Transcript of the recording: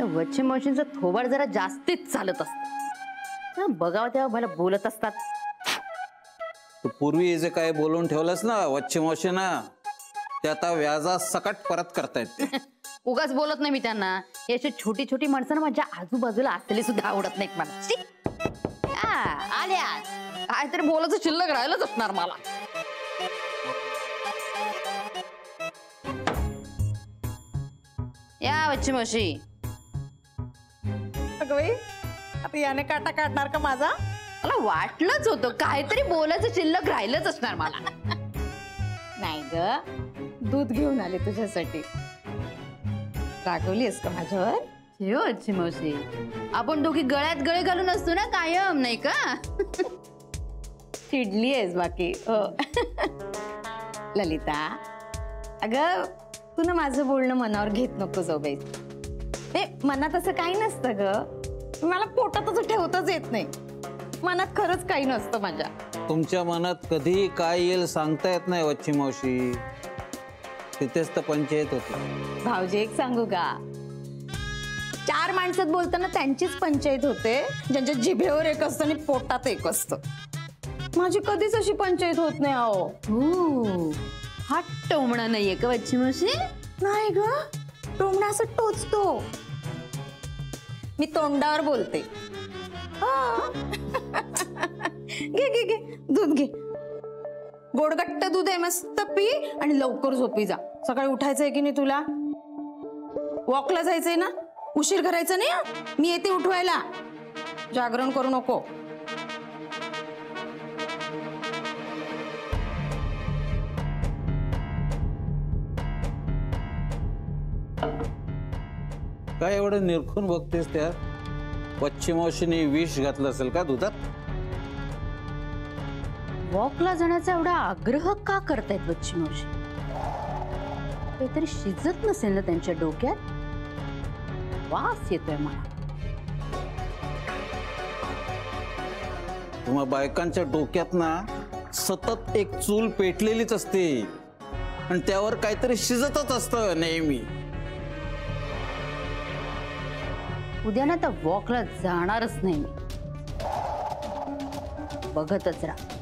वच्ची मावशींचं थोबाड जरा जास्तीच चालत असतं. बघावं तेव्हा मला बोलत असतात. तू पूर्वी जे काय बोलून ठेवलंस ना वच्ची मावशीना, ते आता व्याजा सकट परत करतायत. उगाच बोलत नाही मी त्यांना. हे अशी छोटी छोटी माणसं ना माझ्या आजूबाजूला असलेली सुद्धा आवडत नाहीत मला. आल्या काहीतरी बोलायचं शिल्लक राहिलंच असणार मला. या वच्ची मावशी. अगं बाई, आता याने काटा काढणार का माझा? मला वाटलंच होतं काहीतरी बोलायचं शिल्लक राहिलंच असणार मला. नाही ग, दूध घेऊन आले तुझ्यासाठी. रागवलीस का माझ्यावर? वच्ची मावशी, आपण दोघी गळ्यात गळे घालून असतो ना कायम, नाही का? चिडली आहेस बाकी. हो. ललिता, अगं तू ना माझं बोलणं मनावर घेत नको जाऊ बाई. ते मनात असं काही नसतं ग. मला पोटातच ठेवताच येत नाही. मनात खरंच काही नसतं माझ्या. तुमच्या मनात कधी काय येईल सांगता येत नाही वच्ची मावशी. तिथेच तर पंचायत होती. भाऊजी एक सांगू का, 4 माणसात बोलताना त्यांचीच पंचायत होते ज्यांच्या जिभेवर एक असतं आणि पोटात एक असतं. माझी कधीच अशी पंचायत होत नाही. अहो, हा टोमणा नाहीये का वच्ची मावशी? नाही ग, टोमणा असं टोचतो. मी तोंडावर बोलते. घे घे घे, दूध घे. गोडगट्ट दूध आहे, मस्त पी आणि लवकर झोपी जा. सकाळी उठायचंय की नाही तुला? वॉकला जायचंय ना? उशीर करायचा नाही. मी येते उठवायला. जागरण करू नको. काय एवढं निरखून बघतेस त्या? वच्ची मावशीने विष घातलं असेल का दुधात? वॉकला जाण्याचा एवढा आग्रह का करतायत वच्ची मावशी? काहीतरी शिजत नसेल ना त्यांच्या डोक्यात? वास येतोय मला. तुम्हा बायकांच्या डोक्यात ना सतत एक चूल पेटलेलीच असते आणि त्यावर काहीतरी शिजतच असतं नेहमी. उद्या ना तर वॉकला जाणारच नाही मी. बघतच राहा.